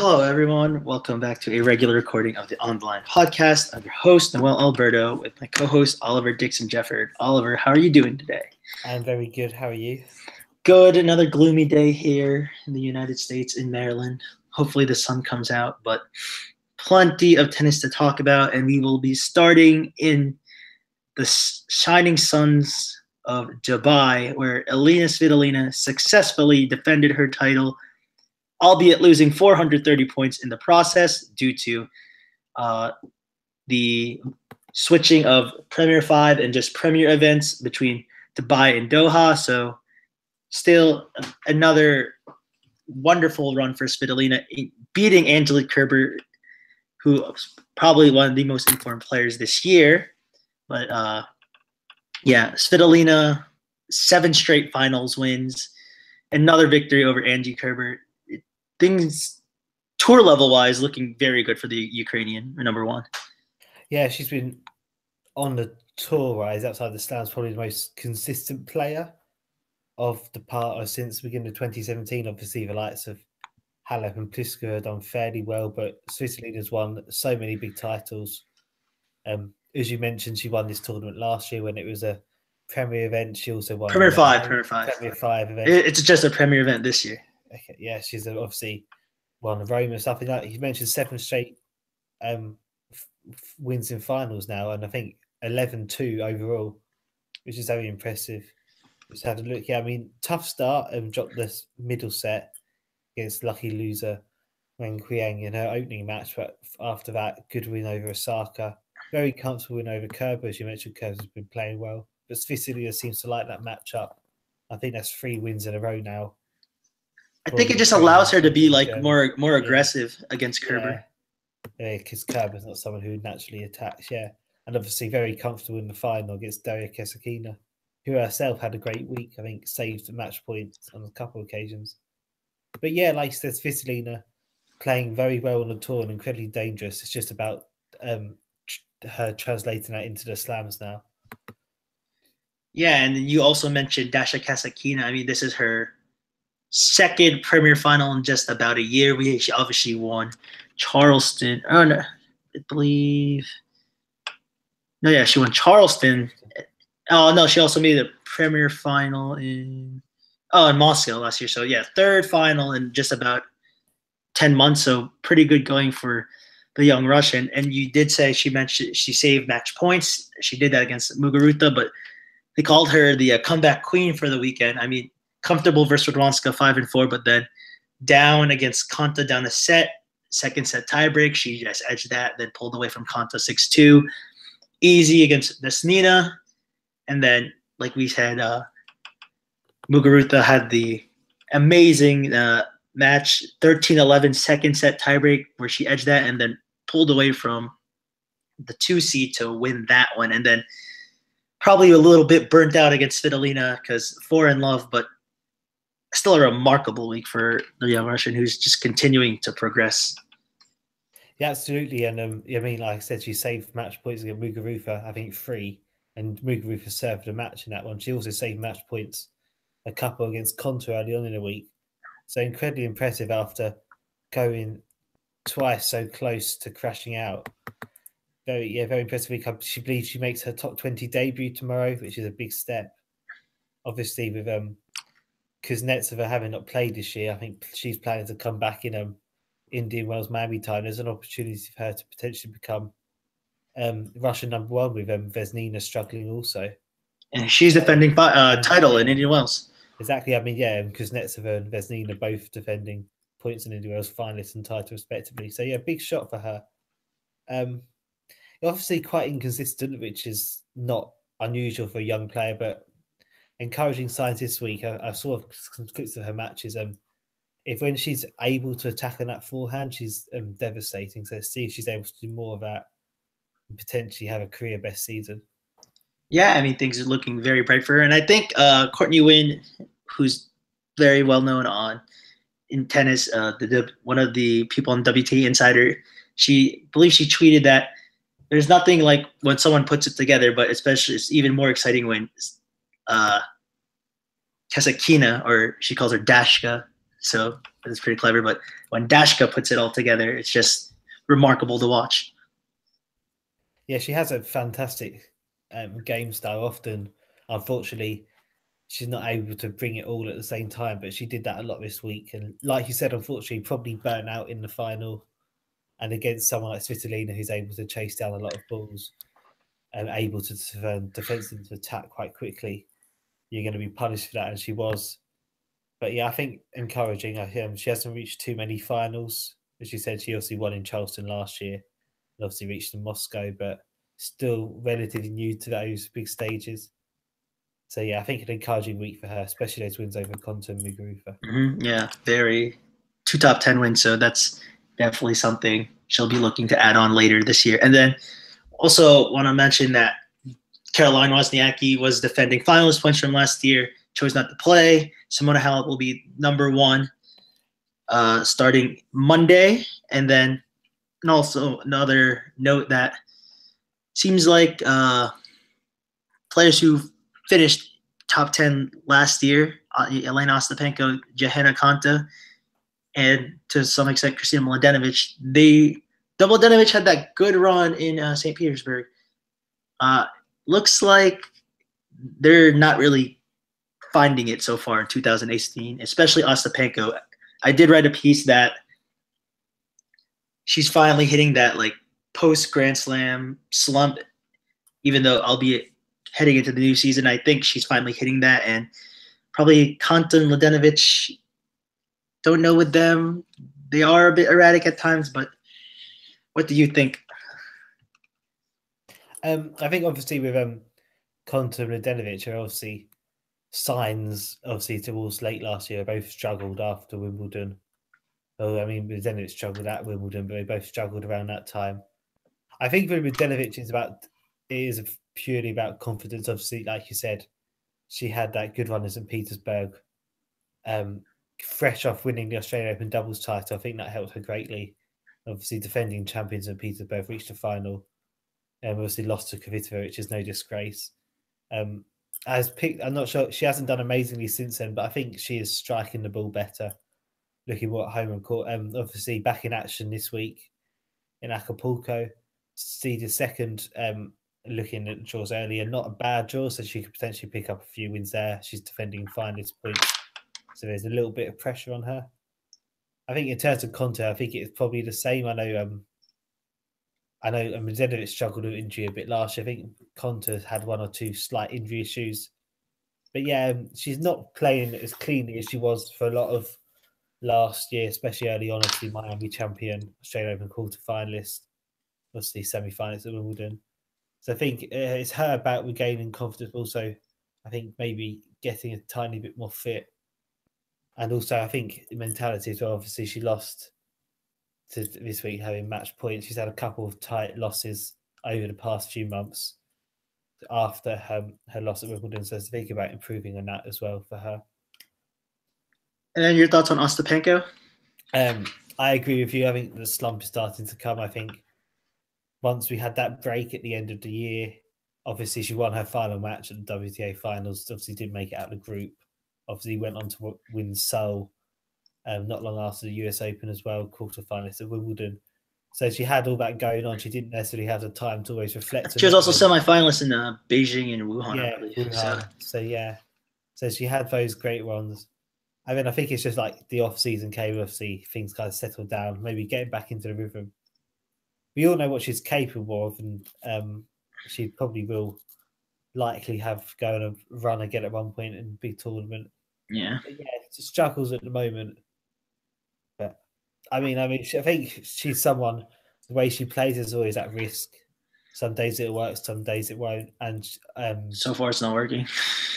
Hello, everyone. Welcome back to a regular recording of the Online Podcast. I'm your host, Noel Alberto, with my co-host, Oliver Dixon Jefford. Oliver, how are you doing today? I'm very good. How are you? Good. Another gloomy day here in the United States, in Maryland. Hopefully the sun comes out, but plenty of tennis to talk about, and we will be starting in the shining suns of Dubai, where Elina Svitolina successfully defended her title, albeit losing 430 points in the process due to the switching of Premier 5 and just Premier events between Dubai and Doha. So still another wonderful run for Svitolina, beating Angelique Kerber, who was probably one of the most informed players this year. But Svitolina, 7 straight finals wins, another victory over Angie Kerber. Things tour level wise looking very good for the Ukrainian number one. Yeah, she's been on the tour rise outside the slams, probably the most consistent player of the part since the beginning of 2017. Obviously, the likes of Halep and Pliskova have done fairly well, but Svitolina's won so many big titles. As you mentioned, she won this tournament last year when it was a Premier event. She also won Premier 5 event. It's just a Premier event this year. Okay, yeah, she's obviously won the Rome and stuff like that. You mentioned 7 straight wins in finals now, and I think 11-2 overall, which is very impressive. Just had a look. Yeah, I mean, tough start and dropped this middle set against lucky loser Wang Qiang in her opening match, but after that, good win over Osaka. Very comfortable win over Kerber. As you mentioned, Kerber's been playing well, but Svitolina seems to like that matchup. I think that's 3 wins in a row now. I think it just allows her to be like more aggressive against Kerber. Yeah, because Kerber's not someone who naturally attacks. Yeah, and obviously very comfortable in the final against Daria Kasatkina, who herself had a great week. I think saved the match points on a couple of occasions. But yeah, like you said, Svitolina playing very well on the tour and incredibly dangerous. It's just about her translating that into the slams now. Yeah, and you also mentioned Dasha Kasatkina. I mean, this is her second Premier final in just about a year. She obviously won Charleston. Oh no, I believe. No, yeah, she won Charleston. Oh no, she also made a Premier final in Moscow last year. So yeah, 3rd final in just about 10 months. So pretty good going for the young Russian. And you did say she mentioned she saved match points. She did that against Muguruza, but they called her the comeback queen for the weekend. I mean, comfortable versus Radwanska 5-4, but then down against Konta down a set, 2nd set tiebreak. She just edged that, then pulled away from Konta 6-2. Easy against Vesnina. And then, like we said, Muguruza had the amazing match, 13-11 2nd set tiebreak, where she edged that and then pulled away from the 2 seed to win that one. And then probably a little bit burnt out against Svitolina because 4 in love, but still a remarkable week for the young Russian who's just continuing to progress. Yeah, absolutely. And I mean, like I said, she saved match points against Muguruza, I think 3, and Muguruza served a match in that one. She also saved match points a couple against Konta early on in the week. So incredibly impressive after going twice so close to crashing out. Very impressive. She believes she makes her top 20 debut tomorrow, which is a big step. Obviously, with Kuznetsova having not played this year, I think she's planning to come back in Indian Wells Miami time. There's an opportunity for her to potentially become Russian number 1 with Vesnina struggling also. And she's defending title in Indian Wells. Exactly. I mean, yeah, Kuznetsova and Vesnina both defending points in Indian Wells finalists and title respectively. So yeah, big shot for her. Obviously quite inconsistent, which is not unusual for a young player, but encouraging signs this week. I saw some clips of her matches. When she's able to attack on that forehand, she's devastating. So see if she's able to do more of that and potentially have a career best season. Yeah, I mean, things are looking very bright for her. And I think Courtney Wynn, who's very well known in tennis, one of the people on WTA Insider, she believes she tweeted that there's nothing like when someone puts it together, but especially it's even more exciting when Kasatkina, or she calls her Dashka, So it's pretty clever. But when Dashka puts it all together, it's just remarkable to watch. Yeah, she has a fantastic game style. Often, unfortunately, she's not able to bring it all at the same time, but she did that a lot this week. And like you said, unfortunately, probably burnt out in the final. And against someone like Svitolina, who's able to chase down a lot of balls and able to turn defense into attack quite quickly, you're going to be punished for that. And she was. But yeah, I think encouraging. She hasn't reached too many finals. As you said, she obviously won in Charleston last year and obviously reached in Moscow, but still relatively new to those big stages. So yeah, I think an encouraging week for her, especially those wins over Konta and Muguruza. Mm-hmm. Yeah, very 2 top 10 wins. So that's definitely something she'll be looking to add on later this year. And then also want to mention that Caroline Wozniacki was defending finalist points from last year, chose not to play. Simona Halep will be number 1 starting Monday. And then and also another note that seems like players who finished top 10 last year, Elena Ostapenko, Johanna Konta, and to some extent Kristina Mladenovic, Mladenovic had that good run in St. Petersburg. Looks like they're not really finding it so far in 2018, especially Ostapenko. I did write a piece that she's finally hitting that like post Grand Slam slump, even though albeit heading into the new season, I think she's finally hitting that. And probably Konta and Mladenovic, don't know with them. They are a bit erratic at times, but what do you think? I think obviously with Konta and Mladenovic are obviously signs, obviously towards late last year, both struggled after Wimbledon. Oh, I mean, Mladenovic struggled at Wimbledon, but they both struggled around that time. I think with Mladenovic, it is purely about confidence. Obviously, like you said, she had that good run in St. Petersburg. Fresh off winning the Australian Open doubles title, I think that helped her greatly. Obviously, defending champions St. Petersburg reached the final. Obviously lost to Kvitova, which is no disgrace. I'm not sure, she hasn't done amazingly since then, but I think she is striking the ball better. Looking more at home and court. Obviously back in action this week in Acapulco. Seeded second, looking at draws earlier. Not a bad draw, so she could potentially pick up a few wins there. She's defending finalist points, so there's a little bit of pressure on her. I think in terms of Konta, I think it's probably the same. I know Mladenovic struggled with injury a bit last year. I think Konta had 1 or 2 slight injury issues. But yeah, she's not playing as cleanly as she was for a lot of last year, especially early on. Obviously, Miami champion, Australian Open quarter finalist, obviously semi-finalist at Wimbledon. So I think it's her about regaining confidence. Also, I think maybe getting a tiny bit more fit. And also, I think mentality as well. Obviously, she lost to this week having match points. She's had a couple of tight losses over the past few months after her loss at Wimbledon. So think about improving on that as well for her. And then your thoughts on Ostapenko? I agree with you. I think the slump is starting to come. I think once we had that break at the end of the year, obviously she won her final match at the WTA finals. Obviously didn't make it out of the group. Obviously went on to win Seoul not long after the US Open as well, quarterfinalist at Wimbledon. So she had all that going on. She didn't necessarily have the time to always reflect. She was also semi-finalist in Beijing and Wuhan, yeah, I believe. Wuhan. So yeah. So she had those great runs. I mean, I think it's just like the off-season came, obviously things kind of settled down, maybe getting back into the rhythm. We all know what she's capable of, and she probably will likely have go on a run again at one point in a big tournament. Yeah. But yeah, she struggles at the moment. But I think she's someone, the way she plays is always at risk. Some days it'll work, some days it won't. And so far it's not working.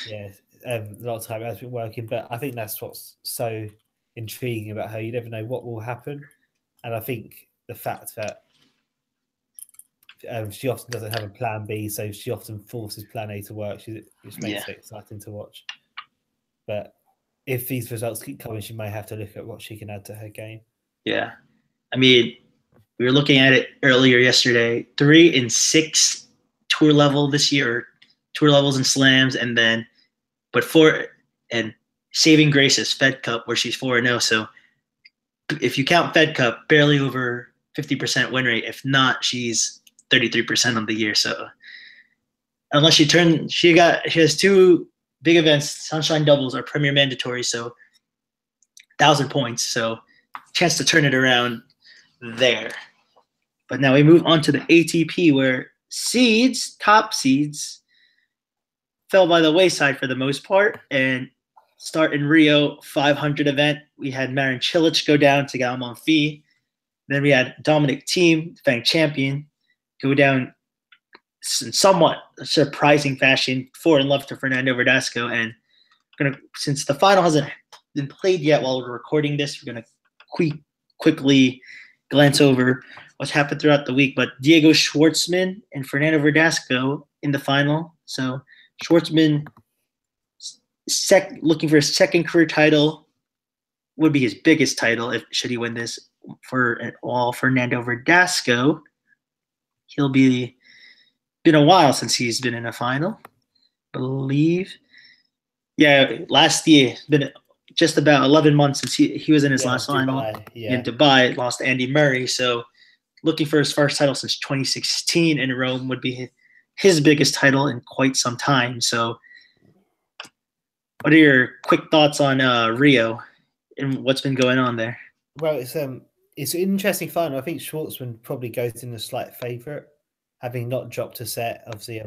Yeah. A lot of time it has been working, but I think that's what's so intriguing about her. You never know what will happen. And I think the fact that she often doesn't have a plan B, so she often forces plan A to work, which makes it exciting to watch. But if these results keep coming, she may have to look at what she can add to her game. Yeah. I mean, we were looking at it earlier yesterday. 3 in 6 tour level this year, tour levels and slams, and then but 4 and saving grace is Fed Cup, where she's 4-0. So if you count Fed Cup, barely over 50% win rate. If not, she's 33% on the year. So unless she has two big events. Sunshine doubles are premier mandatory, so 1,000 points. So chance to turn it around there. But now we move on to the ATP, where top seeds, fell by the wayside for the most part. And start in Rio 500 event, we had Marin Cilic go down to Galmon Fee. Then we had Dominic Thiem, defending champion, go down in somewhat surprising fashion, 4-love to Fernando Verdasco. And since the final hasn't been played yet while we're recording this, we're going to quickly glance over what's happened throughout the week. But Diego Schwartzman and Fernando Verdasco in the final. So Schwartzman looking for his second career title, would be his biggest title should he win this. While Fernando Verdasco, he'll be been a while since he's been in a final, I believe. Yeah, last year. It's been just about 11 months since he was in his last final in Dubai. Lost to Andy Murray. So looking for his first title since 2016 in Rome would be his biggest title in quite some time. So what are your quick thoughts on Rio and what's been going on there? Well, it's an interesting final. I think Schwartzman probably goes in a slight favourite, having not dropped a set. Obviously,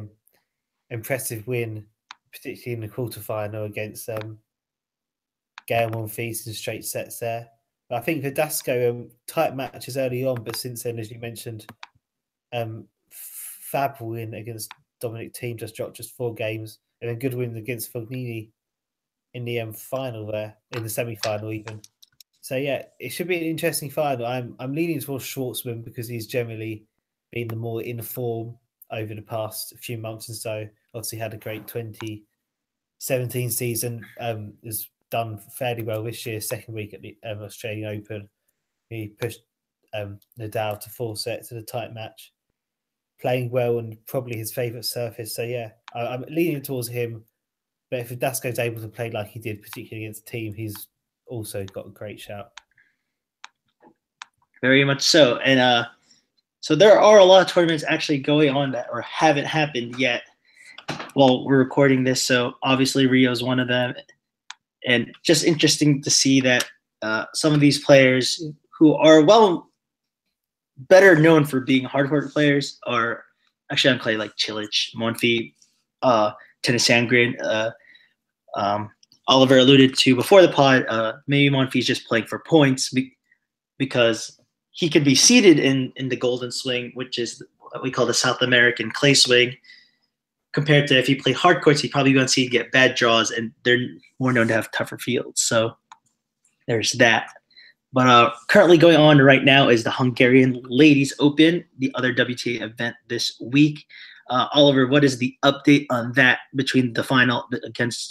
impressive win, particularly in the quarterfinal against Gael Monfils in straight sets there. But I think Verdasco, tight matches early on, but since then, as you mentioned, fab win against Dominic Thiem, just dropped 4 games, and a good win against Fognini in the final there, in the semi-final even. So yeah, it should be an interesting final. I'm leaning towards Schwartzman because he's generally been the more in form over the past few months, and so obviously had a great 2017 season. Has done fairly well this year. Second week at the Australian Open, he pushed Nadal to 4 sets in a tight match, playing well and probably his favourite surface. So yeah, I'm leaning towards him. But if Verdasco's able to play like he did, particularly against Thiem, he's also got a great shout. Very much so. And so there are a lot of tournaments actually going on that or haven't happened yet while we're recording this. So obviously Rio is one of them. And just interesting to see that some of these players who are better known for being hard-court players are actually on clay, like Cilic, Monfils, Tennis Sandgren. Oliver alluded to before the pod, maybe Monfils just playing for points because he could be seated in the golden swing, which is what we call the South American clay swing, compared to if he played hard courts, he'd probably go and see and get bad draws, and they're more known to have tougher fields. So there's that. But currently going on right now is the Hungarian Ladies Open, the other WTA event this week. Oliver, what is the update on that between the final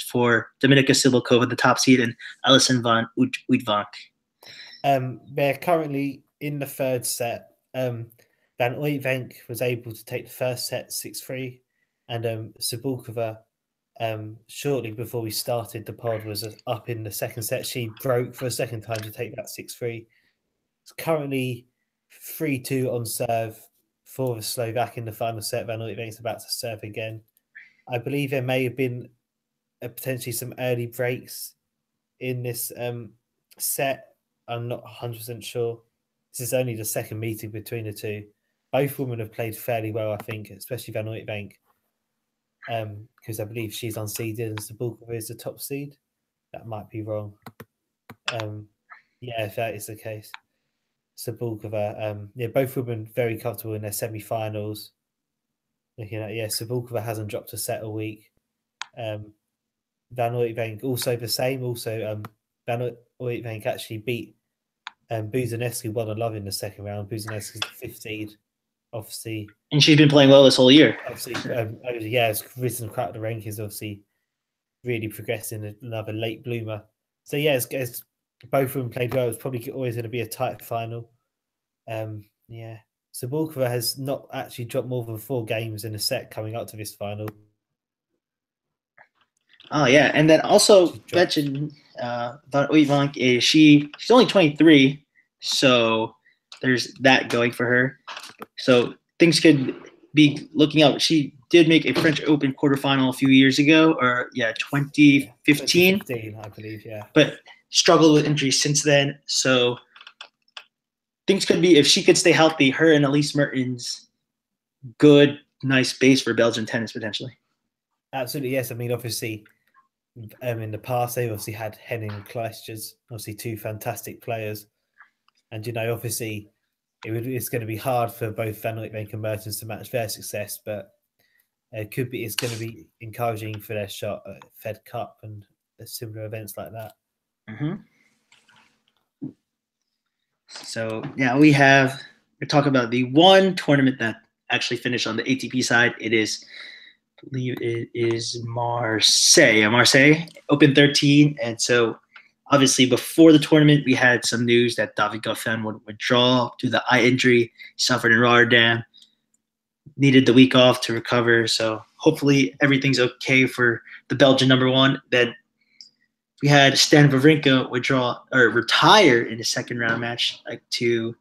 for Dominika Sibylkova, the top seed, and Alison van Uytvanck? They're currently in the third set. Van Uytvanck was able to take the first set 6-3, and Sibylkova, shortly before we started the pod, was up in the second set. She broke for a second time to take that 6-3. It's currently 3-2 on serve for the Slovak in the final set. Van Uytvanck's about to serve again. I believe there may have been potentially some early breaks in this set. I'm not 100% sure. This is only the second meeting between the two. Both women have played fairly well, I think, especially Van Uytvanck, because I believe she's unseeded and Sibylkova is the top seed. That might be wrong. Yeah, if that is the case. Sibylkova, both women very comfortable in their semi-finals. Looking at, Sibylkova hasn't dropped a set a week. Van Uytvanck also the same. Also, Van Uytvanck actually beat Buzanescu 1-love in the second round. Buzanescu's the 5th seed, obviously. And she's been playing well this whole year. Obviously, it's risen quite the rankings, obviously, really progressing, another late bloomer. So, it's both of them played well. It's probably always going to be a tight final. Sibylkova has not actually dropped more than 4 games in a set coming up to this final. Oh, yeah. And then also mention She's only 23, so there's that going for her. So things could be looking up. She did make a French Open quarterfinal a few years ago, or 2015, 2015, I believe, yeah. but struggled with injuries since then. So things could be, if she could stay healthy, her and Elise Mertens, good, nice base for Belgian tennis potentially. Absolutely, yes. I mean, obviously, in the past, they obviously had Henning and Kleisters, obviously two fantastic players. And, obviously, it's going to be hard for both Van Uytvanck and Mertens to match their success, but it's going to be encouraging for their shot at Fed Cup and similar events like that. Mm-hmm. So, we're talking about the one tournament that actually finished on the ATP side. I believe it is Marseille Open 13. And so, obviously, before the tournament, we had some news that David Goffin would withdraw due to the eye injury he suffered in Rotterdam. Needed the week off to recover. So, hopefully, everything's okay for the Belgian number one. Then we had Stan Wawrinka retire in the second round match to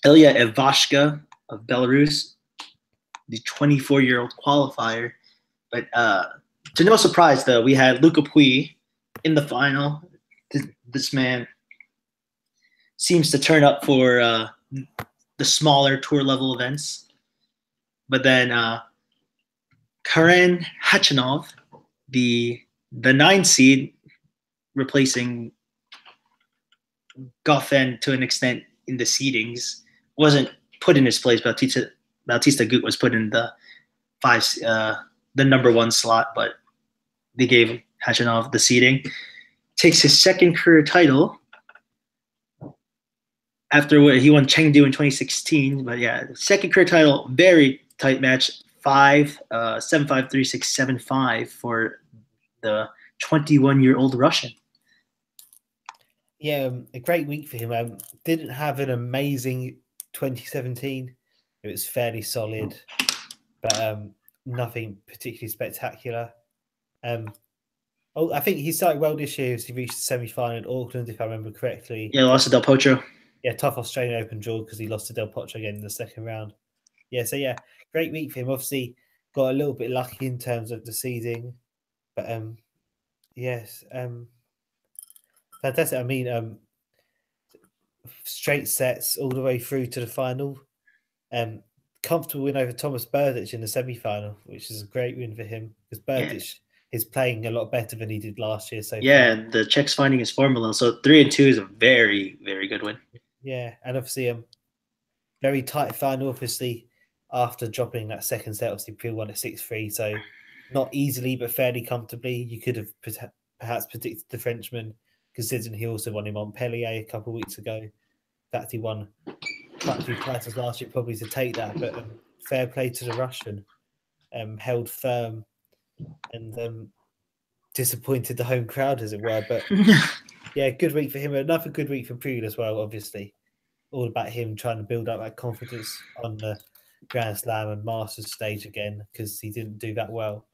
Ilya Ivashka of Belarus, the 24-year-old qualifier. But to no surprise, though, we had Luca Pouille in the final. This man seems to turn up for the smaller tour level events. But then Karen Khachanov, the 9 seed, replacing Goffin to an extent in the seedings, wasn't put in his place. Bautista Agut was put in the number 1 slot, but they gave Khachanov the seeding. Takes his second career title after he won Chengdu in 2016. But second career title, very tight match, 7-5, 3-6, 7-5 for the 21-year-old Russian. Yeah, a great week for him. Didn't have an amazing 2017. It was fairly solid, but nothing particularly spectacular. I think he started well this year. He reached the semi-final in Auckland, if I remember correctly. Yeah, lost to Del Potro. Yeah, tough Australian Open draw because he lost to Del Potro again in the second round. Yeah, so great week for him. Obviously, got a little bit lucky in terms of the seeding, but yes, fantastic. I mean, straight sets all the way through to the final. Comfortable win over Thomas Berdych in the semi-final, which is a great win for him because Berdych is playing a lot better than he did last year. So the Czech's finding his formula. So 3-2 is a very, very good win. Yeah, and obviously very tight final. Obviously, after dropping that second set, obviously Peel won at 6-3. So not easily, but fairly comfortably. You could have perhaps predicted the Frenchman, considering he also won in Montpellier a couple of weeks ago. In fact, he won quite a few titles last year, probably to take that. But fair play to the Russian. Held firm and disappointed the home crowd, as it were. But good week for him. Another good week for Peel as well, obviously. All about him trying to build up that confidence on the Grand Slam and Masters stage again, because he didn't do that well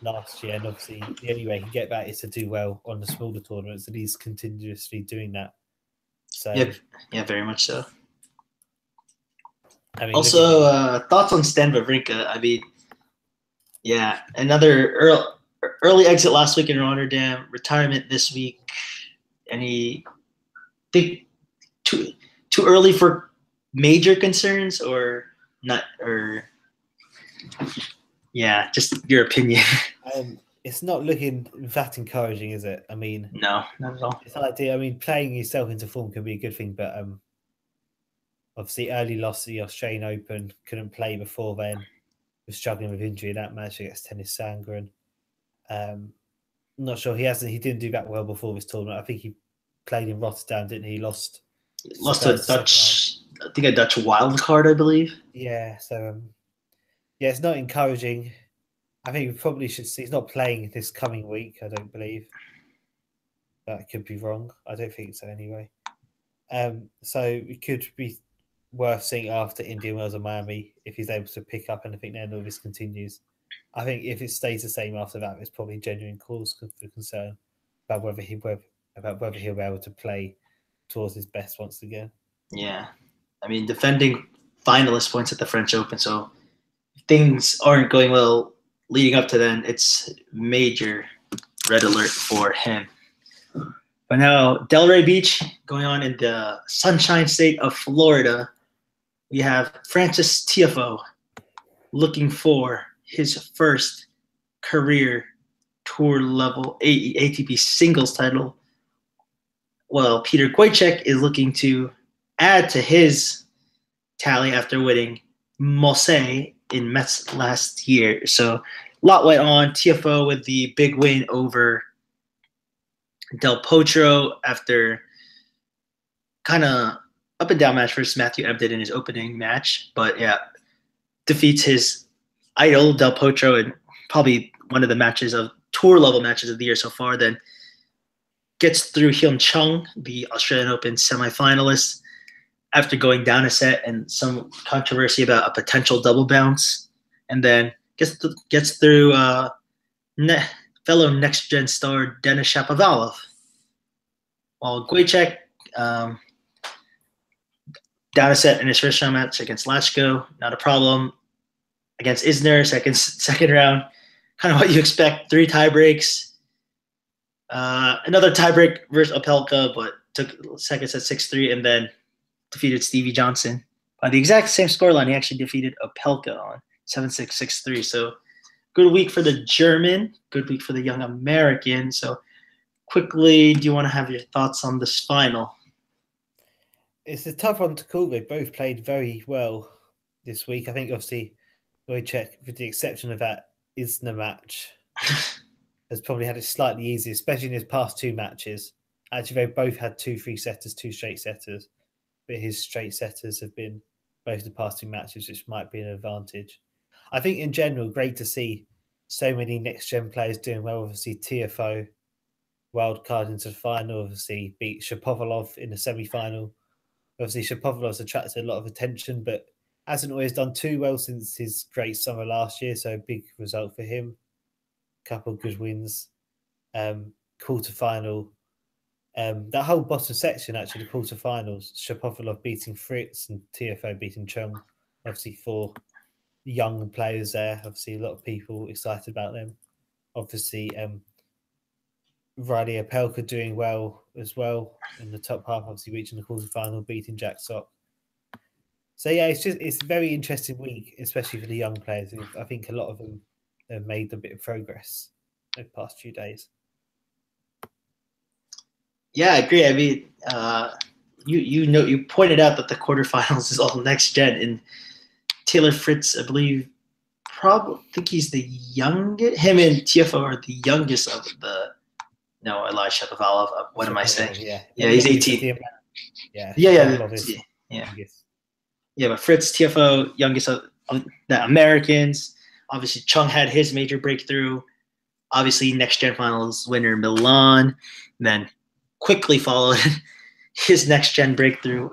last year. And obviously, the only way he can get that is to do well on the smaller tournaments, and he's continuously doing that. So, yeah, very much so. I mean, also, thoughts on Stan Wawrinka? I mean, another early exit last week in Rotterdam, retirement this week. Any think too early for major concerns or not? Or just your opinion. It's not looking that encouraging, is it? I mean, no, not at all. It's not ideal. I mean, playing yourself into form can be a good thing, but obviously early loss of the Australian Open, couldn't play before then, was struggling with injury in that match against Tennis Sangren. Not sure he didn't do that well before this tournament. I think he played in Rotterdam, didn't he? Lost to a Dutch, I think a Dutch wild card, I believe. Yeah, so it's not encouraging. I think we probably should see he's not playing this coming week, I don't believe. That could be wrong. I don't think so anyway. So it could be worth seeing after Indian Wells and Miami if he's able to pick up anything then, or this continues. I think if it stays the same after that, it's probably genuine cause for concern about whether he'll be able to play towards his best once again. Yeah. I mean, defending finalist points at the French Open, so if things aren't going well leading up to then, it's major red alert for him. But now, Delray Beach going on in the Sunshine State of Florida. We have Francis Tiafoe looking for his first career tour level ATP singles title. Well, Peter Wojcik is looking to add to his tally after winning Mosse in Metz last year. So a lot went on. Tiafoe with the big win over Del Potro after kind of up and down match versus Matthew Ebden in his opening match. But yeah, defeats his idol Del Potro in probably one of the matches of tour level matches of the year so far. Then gets through Hyun Chung, the Australian Open semifinalist, after going down a set and some controversy about a potential double bounce, and then gets through fellow next-gen star Denis Shapovalov. While Wojcik down a set in his first round match against Lachko, not a problem. Against Isner, second round, kind of what you expect, 3 tie breaks. Another tiebreak versus Opelka, but took second set 6-3, and then defeated Stevie Johnson by the exact same scoreline. He actually defeated Opelka on 7-6, 6-3. So good week for the German, good week for the young American. So quickly, do you want to have your thoughts on this final? It's a tough one to call. They both played very well this week. I think obviously Wojcik, with the exception of that Isner match, has probably had it slightly easier, especially in his past 2 matches. Actually, they both had 2 3-setters, 2 straight setters, but his straight setters have been both the past 2 matches, which might be an advantage. I think in general, great to see so many next-gen players doing well. Obviously, Tiafoe, wild card into the final, obviously beat Shapovalov in the semi-final. Obviously, Shapovalov's attracted a lot of attention, but hasn't always done too well since his great summer last year, so a big result for him. Couple of good wins. Quarterfinal. That whole bottom section, actually, the quarterfinals, Shapovalov beating Fritz and Tiafoe beating Chung. Obviously, 4 young players there. Obviously, a lot of people excited about them. Obviously, Riley Opelka doing well as well in the top half, obviously reaching the quarterfinal, beating Jack Sock. So yeah, it's a very interesting week, especially for the young players. I think a lot of them have made a bit of progress in the past few days. Yeah, I agree. I mean, you pointed out that the quarterfinals is all next gen, and Taylor Fritz, I believe, think he's the youngest. Him and Tiafoe are the youngest of the. No, Elijah Shapovalov. What am I saying? Yeah, he's 18. Yeah. But Fritz, Tiafoe, youngest of the Americans. Obviously, Chung had his major breakthrough. Obviously, next gen finals winner Milan. And then quickly followed his next gen breakthrough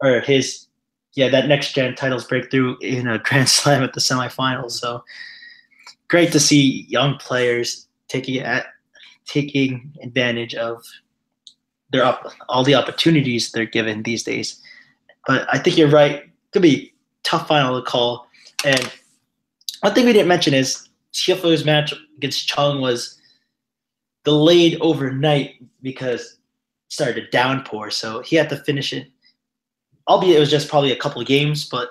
that next gen titles breakthrough in a Grand Slam at the semifinals. So great to see young players taking advantage of all the opportunities they're given these days. But I think you're right. Could be a tough final to call. And one thing we didn't mention is Tiafoe's match against Chung was delayed overnight because it started to downpour. So he had to finish it, albeit it was just probably a couple of games, but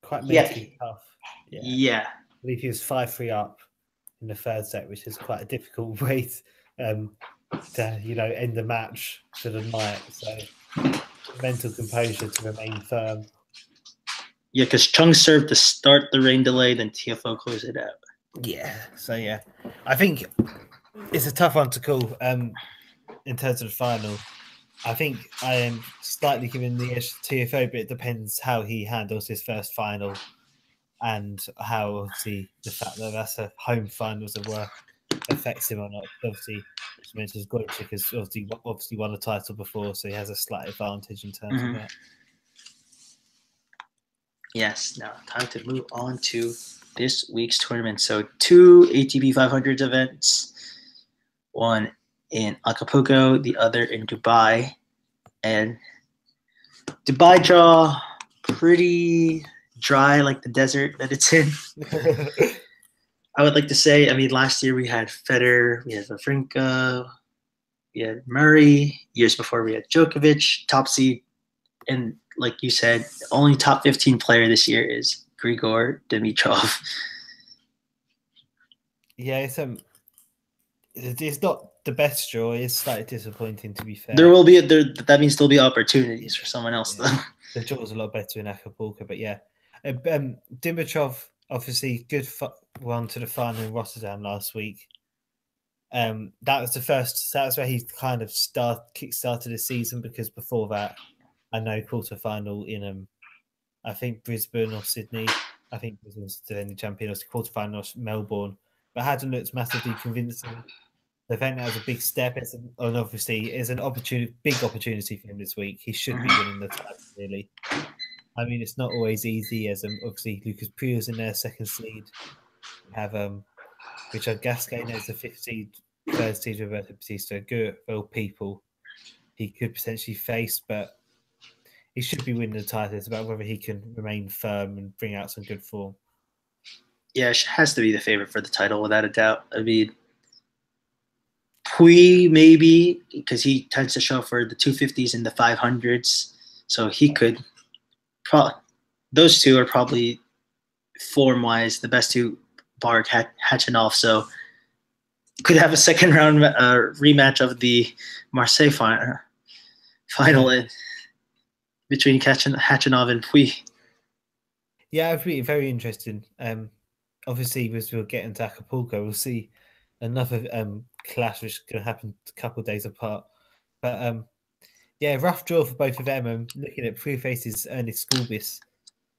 quite mentally tough. Yeah. I believe he was 5-3 up in the third set, which is quite a difficult way to end the match for the night. So mental composure to remain firm. Yeah, because Chung served to start the rain delay, then Tiafoe closed it out. Yeah, so yeah, I think it's a tough one to call in terms of the final. I think I am slightly giving the edge to Tiafoe, but it depends how he handles his first final and how obviously the fact that that's a home finals of work affects him or not. Obviously, as mentioned, Wojcik has obviously won a title before, so he has a slight advantage in terms of that. Yes, now time to move on to this week's tournament. So 2 ATP 500 events, one in Acapulco, the other in Dubai. And Dubai draw pretty dry, like the desert that it's in. I would like to say, I mean, last year we had Federer, we had Wawrinka, we had Murray. Years before we had Djokovic, top seed. And like you said, the only top 15 player this year is Grigor Dimitrov. Yeah, it's not the best draw. It's slightly disappointing, to be fair. That means there'll be opportunities for someone else, though. The draw was a lot better in Acapulco, but yeah, Dimitrov obviously good one to the final in Rotterdam last week. That was the first. That was where he kind of kick-started the season, because before that, I know quarterfinal in I think Brisbane or Sydney. I think Brisbane was the defending champion. It was quarterfinal Melbourne, but hadn't looked massively convincing. The event has a big step, and obviously is an big opportunity for him this week. He should be winning the title, really. I mean, it's not always easy, as obviously Lucas Puig's in there, second seed. We have Richard Gasquet as the fifth seed, third seed Roberto Batista. Good people he could potentially face, but he should be winning the title. It's about whether he can remain firm and bring out some good form. Yeah, it has to be the favorite for the title, without a doubt. I mean, Puig maybe, because he tends to show for the 250s and the 500s, so he could. Those two are probably form-wise the best two, bar Khachanov. So could have a second round rematch of the Marseille final between Khachanov and Puig. Yeah, it'd be very interesting. Obviously, as we'll get into Acapulco, we'll see another clash which is going to happen a couple of days apart. But yeah, rough draw for both of them. Looking at Puig faces Ernest Gulbis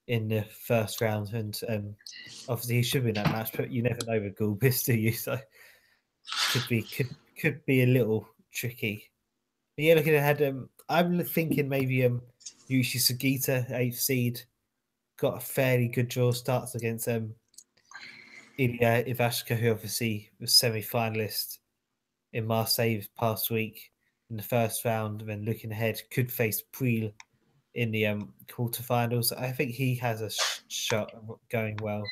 in the first round, and obviously he should win that match, but you never know with Gulbis, do you? So could be a little tricky. But yeah, looking ahead, I'm thinking maybe Yushi Sugita, 8th seed, got a fairly good draw, starts against Ilya Ivashka, who obviously was semi-finalist in Marseille past week in the first round, and then looking ahead, could face Puig in the quarterfinals. I think he has a shot going well.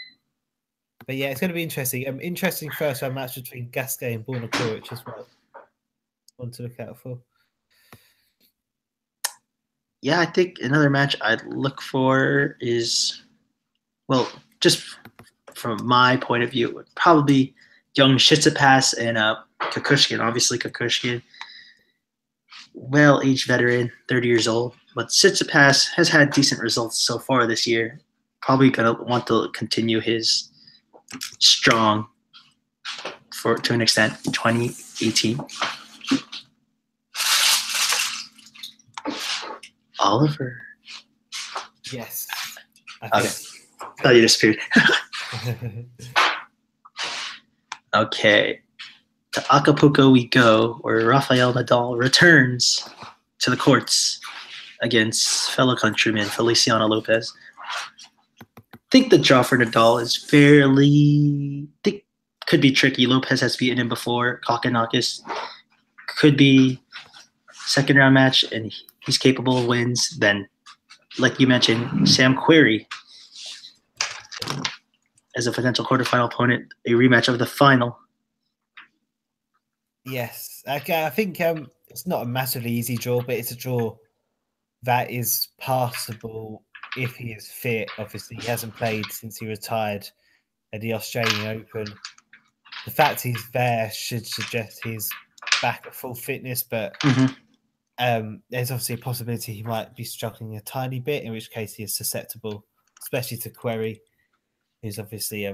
But yeah, it's going to be interesting. Interesting first round match between Gasquet and Borna Coric as well. One to look out for. Yeah, I think another match I'd look for is, well, just from my point of view, probably young Tsitsipas and Kukushkin. Obviously, Kukushkin, well-aged veteran, 30 years old. But Tsitsipas has had decent results so far this year. Probably going to want to continue his strong, to an extent, 2018. Oliver. Yes. Okay. Oh, you disappeared. Okay. To Acapulco we go, where Rafael Nadal returns to the courts against fellow countryman Feliciano Lopez. I think the draw for Nadal is could be tricky. Lopez has beaten him before. Kokkinakis could be second round match, and he's capable of wins. Then, like you mentioned, Sam Querrey as a potential quarterfinal opponent, a rematch of the final. Yes, okay. I think it's not a massively easy draw, but it's a draw that is passable if he is fit. Obviously, he hasn't played since he retired at the Australian Open. The fact he's there should suggest he's back at full fitness, but there's obviously a possibility he might be struggling a tiny bit, in which case he is susceptible, especially to Querrey, who's obviously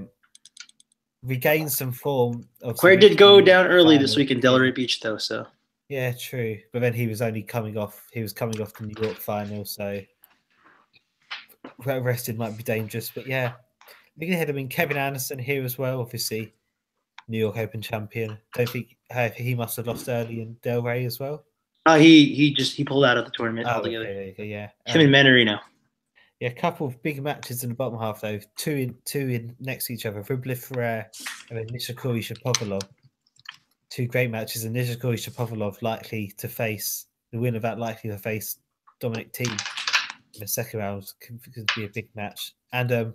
regained some form. Querrey did go down early this week in Delray Beach, though. So yeah, true. But then he was coming off the New York final, so rested might be dangerous. But yeah, looking ahead, I mean, Kevin Anderson here as well, obviously New York Open champion. Don't think he must have lost early in Delray as well. He pulled out of the tournament altogether. Okay, yeah. Him and Manarino. Yeah, a couple of big matches in the bottom half though. Two in next to each other. Rublev Ferrer and then Nishikori Shapovalov. Two great matches, and Nishikori Shapovalov likely to face the winner of that, likely to face Dominic Thiem in the second round. Could be a big match. And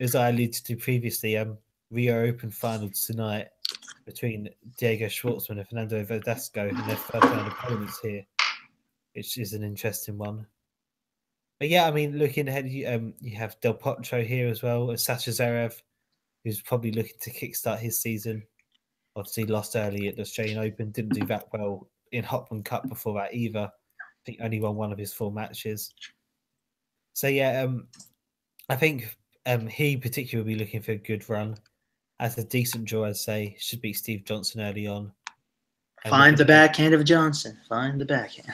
as I alluded to previously, Rio Open final tonight between Diego Schwartzman and Fernando Verdasco and their third round opponents here, which is an interesting one. But yeah, I mean, looking ahead, you have Del Potro here as well, as Sasha Zverev, who's probably looking to kickstart his season. Obviously, lost early at the Australian Open, didn't do that well in Hopman Cup before that either. I think only won one of his 4 matches. So yeah, I think he particularly will be looking for a good run. As a decent draw, I'd say, should beat Steve Johnson early on. Find the backhand of Johnson. Find the backhand.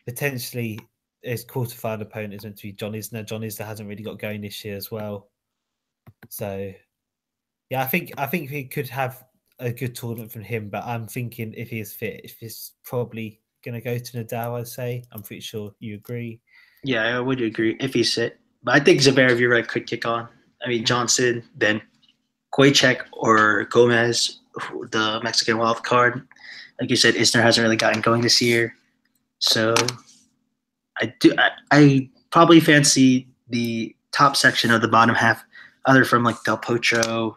Potentially, his quarterfinal opponent is meant to be John Isner. John Isner hasn't really got going this year as well. So, yeah, I think he could have a good tournament from him, but I'm thinking if he is fit, if he's probably going to go to Nadal, I'd say. I'm pretty sure you agree. Yeah, I would agree if he's fit. But I think Zverev, you're right, could kick on. I mean, Johnson, then Koicek or Gomez, the Mexican wild card. Like you said, Isner hasn't really gotten going this year. So I probably fancy the top section of the bottom half, other from like Del Potro,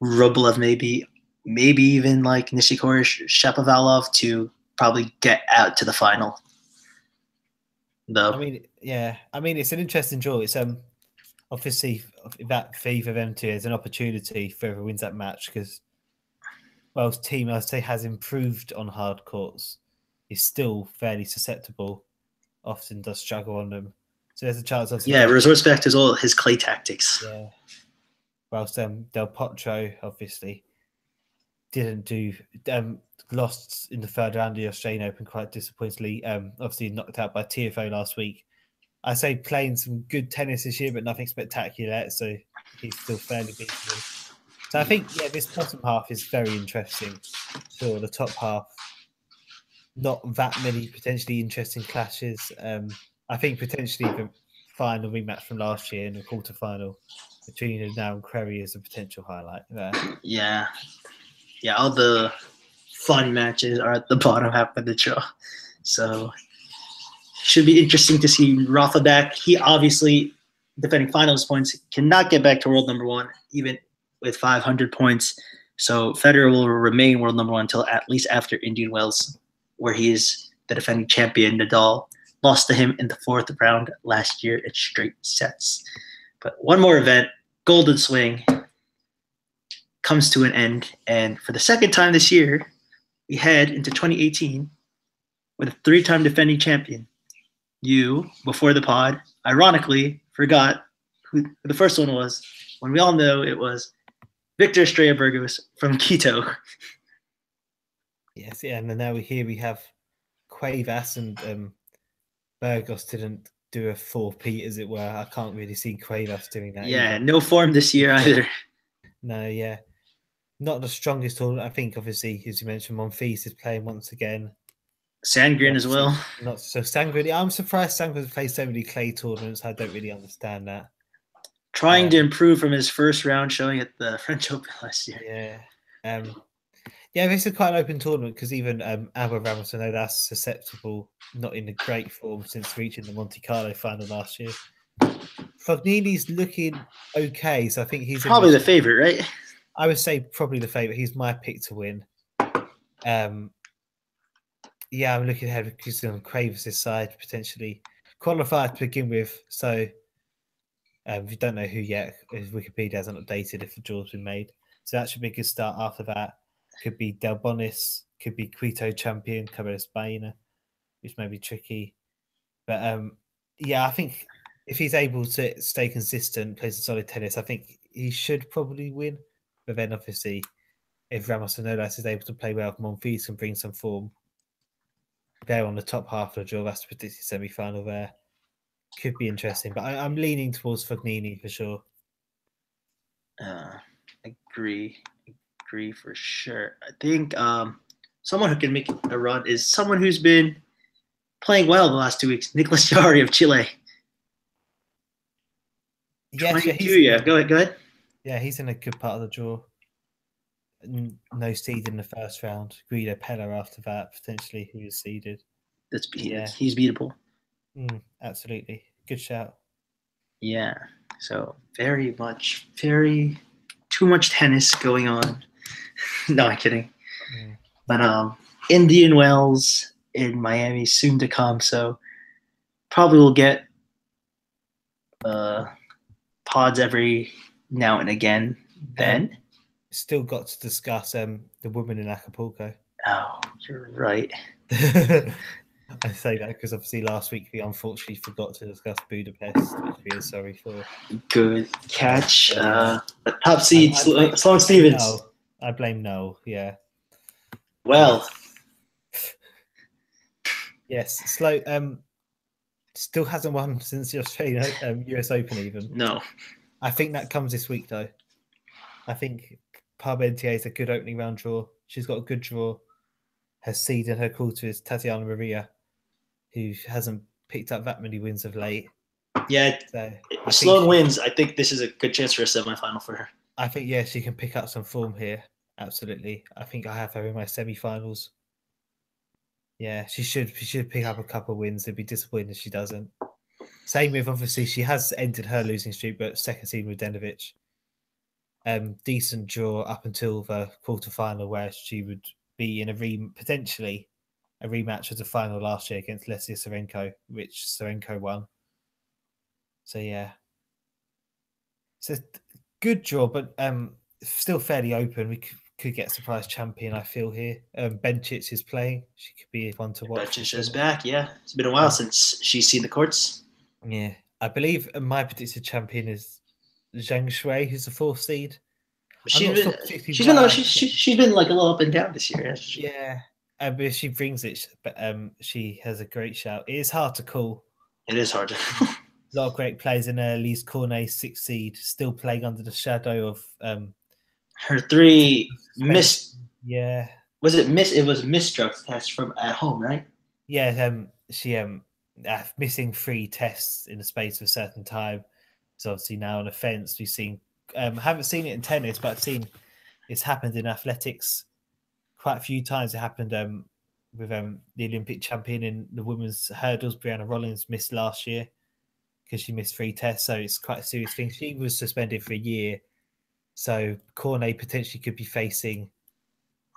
Rublev, maybe even like Nishikori Shapovalov to probably get out to the final. Though. I mean, it's an interesting draw. It's obviously that favor them too as an opportunity for whoever wins that match because Wales' team, I'd say, has improved on hard courts. Is still fairly susceptible. Often does struggle on them. So there's a chance. Resorts back to all his clay tactics. Yeah. Whilst Del Potro obviously didn't do, lost in the third round of the Australian Open quite disappointingly. Obviously knocked out by TFO last week. I say playing some good tennis this year, but nothing spectacular. So he's still fairly beatable. So I think this bottom half is very interesting. Sure, the top half, not that many potentially interesting clashes. I think potentially the final rematch from last year in the quarterfinal between Nadal and Querrey is a potential highlight there. Yeah, all the fun matches are at the bottom half of the draw. So should be interesting to see Rafa back. He obviously, defending finals points, cannot get back to world number 1, even with 500 points. So Federer will remain world number 1 until at least after Indian Wells, where he is the defending champion. Nadal lost to him in the 4th round last year in straight sets. But one more event, Golden Swing, comes to an end. And for the second time this year, we head into 2018 with a 3-time defending champion. You, before the pod, ironically forgot who the first one was, when we all know it was Victor Estrella Burgos from Quito. Yes, yeah, and then now we have Cuevas and Burgos didn't do a 4P, as it were. I can't really see Cuevas doing that. Yeah, either. No form this year either. No, yeah. Not the strongest tournament. I think, obviously, as you mentioned, Monfils is playing once again. Sandgren as well. Not so Sandgren. I'm surprised Sandgren plays so many clay tournaments. I don't really understand that. Trying to improve from his first round showing at the French Open last year. Yeah. This is quite an open tournament because even Albert Ramos, I know that's susceptible, not in a great form since reaching the Monte Carlo final last year. Fognini's looking okay, so I think he's probably the favorite, right? I would say probably the favorite. He's my pick to win. I'm looking ahead because on Cuevas' side potentially qualified to begin with. So if you don't know who yet, Wikipedia hasn't updated if the draw's been made. So that should be a good start. After that, could be Del Bonis, could be Quito champion, Cabrera Spain, which may be tricky. But I think if he's able to stay consistent, play some solid tennis, I think he should probably win. But then obviously, if Ramos Vinolas is able to play well, Monfils can bring some form. They're on the top half of the draw. That's the predicted semi-final there. Could be interesting, but I'm leaning towards Fognini for sure. Agree for sure. I think someone who can make a run is someone who's been playing well the last 2 weeks, Nicolas Jarry of Chile. Yes, 22, yeah. Go ahead. Yeah, he's in a good part of the draw. No seed in the first round. Guido Pella after that, potentially, who is seeded. He's beatable. Absolutely. Good shout. Yeah. So very too much tennis going on. No, I'm kidding. But Indian Wells in Miami soon to come, so probably we'll get pods every now and again then. Still got to discuss the women in Acapulco. Oh, you're right. I say that because obviously last week we unfortunately forgot to discuss Budapest, which we are sorry for. Good catch. Top seed, Sloane Stevens. No, I blame Noel, yeah. Well. Yes, still hasn't won since the Australian US Open even. No. I think that comes this week though. I think Parmentier is a good opening round draw. She's got a good draw. Her seed in her quarter is Tatiana Maria, who hasn't picked up that many wins of late. Yeah, so if Sloane wins, I think this is a good chance for a semifinal for her. I think, yeah, she can pick up some form here. Absolutely. I think I have her in my semifinals. Yeah, she should pick up a couple of wins. It'd be disappointing if she doesn't. Same with, obviously, she has ended her losing streak, but second seed with Denovic. Decent draw up until the quarterfinal, where she would be in potentially a rematch of the final last year against Lesia Tsurenko, which Tsurenko won. So yeah, it's a good draw, but still fairly open. We could get a surprise champion, I feel, here. Bencic is playing. She could be one to watch. Bencic is back, yeah. It's been a while since she's seen the courts. Yeah, I believe my predicted champion is Zhang Shui, who's the 4th seed. She's been like a little up and down this year. Yeah, but if she brings it, but she has a great shout. It is hard to call. It is hard to call. A lot of great players in there. Lise Cornet, 6th seed, still playing under the shadow of her 3 missed. Yeah. Was it miss? It was missed drug test from at home, right? Yeah. She missing 3 tests in the space of a certain time. It's obviously now an offence. We've seen. Haven't seen it in tennis, but I've seen it's happened in athletics quite a few times. It happened with the Olympic champion in the women's hurdles, Brianna Rollins, missed last year because she missed 3 tests. So it's quite a serious thing. She was suspended for a year. So Cornet potentially could be facing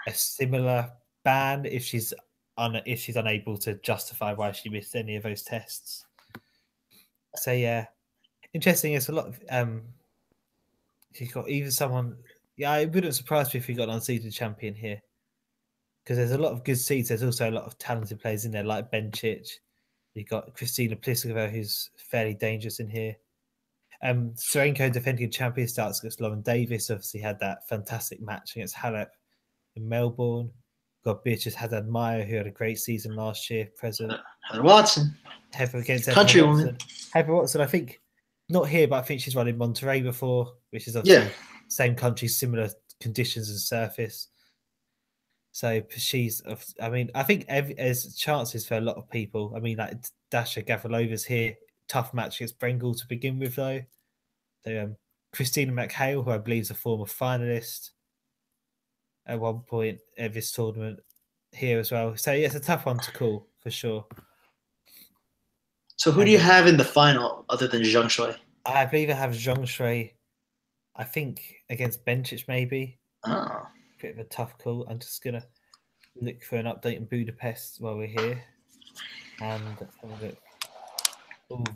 a similar ban if she's unable to justify why she missed any of those tests. So yeah, interesting. It's a lot of she's got even someone. Yeah, it wouldn't surprise me if we got an unseeded champion here, because there's a lot of good seeds. There's also a lot of talented players in there, like Bencic. You've got Kristina Pliskova, who's fairly dangerous in here. Tsurenko, defending champion, starts against Lauren Davis. Obviously, had that fantastic match against Halep in Melbourne. Got Beatrice Haddad-Meyer, who had a great season last year. Present Heather Watson, against country woman. Heather Watson, I think not here, but I think she's run in Monterey before, which is obviously same country, similar conditions and surface. So she's, I mean, I think there's chances for a lot of people. I mean, like Dasha Gavrilova's here. Tough match against Brengel to begin with, though. So Christina McHale, who I believe is a former finalist at one point of this tournament, here as well. So yeah, it's a tough one to call for sure. So who do you have in the final other than Zhang Shui? I believe I have Zhang Shui, I think, against Bencic maybe. Oh. Bit of a tough call. I'm just going to look for an update in Budapest while we're here. And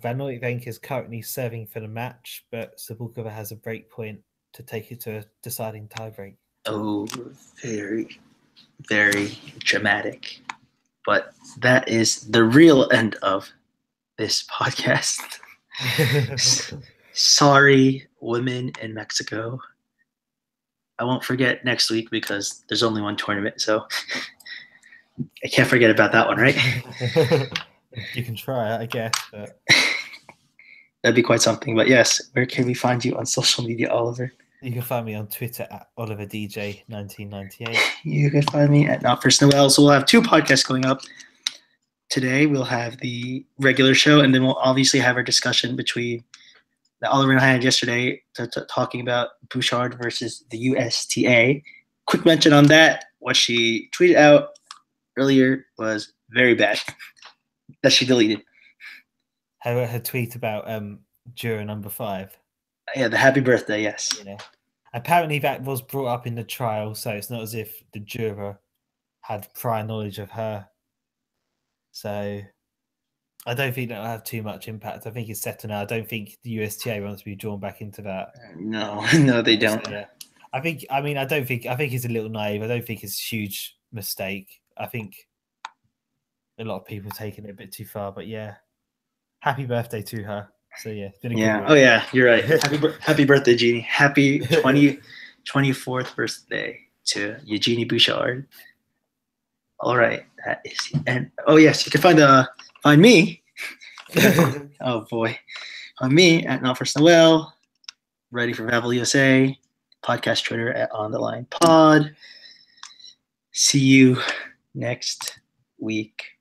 Van Uytvanck is currently serving for the match, but Sabulkova has a break point to take it to a deciding tiebreak. Oh, very, very dramatic. But that is the real end of this podcast. Sorry, women in Mexico. I won't forget next week because there's only one tournament, so I can't forget about that one, right? You can try it, I guess. But that'd be quite something. But yes, where can we find you on social media, Oliver? You can find me on Twitter at OliverDJ1998. You can find me at Not First Noel. So we'll have 2 podcasts going up. Today we'll have the regular show, and then we'll obviously have our discussion between that Oliver and I had yesterday, talking about Bouchard versus the USTA. Quick mention on that. What she tweeted out earlier was very bad. That she deleted. Her tweet about juror number 5. Yeah, the happy birthday, yes. Apparently that was brought up in the trial, so it's not as if the juror had prior knowledge of her. So I don't think that'll have too much impact. I think it's settled now. I don't think the USTA wants to be drawn back into that. No, they don't. So, yeah. I think it's a little naive. I don't think it's a huge mistake. I think a lot of people taking it a bit too far, but yeah. Happy birthday to her. So yeah, it's been a good week. Oh yeah, you're right. Happy birthday, Jeannie. Happy 24th birthday to Eugenie Bouchard. All right, that is, and oh yes, you can find me. Oh boy, on me at Not First Noel, ready for Vavel USA, podcast Twitter at On the Line Pod. See you next week.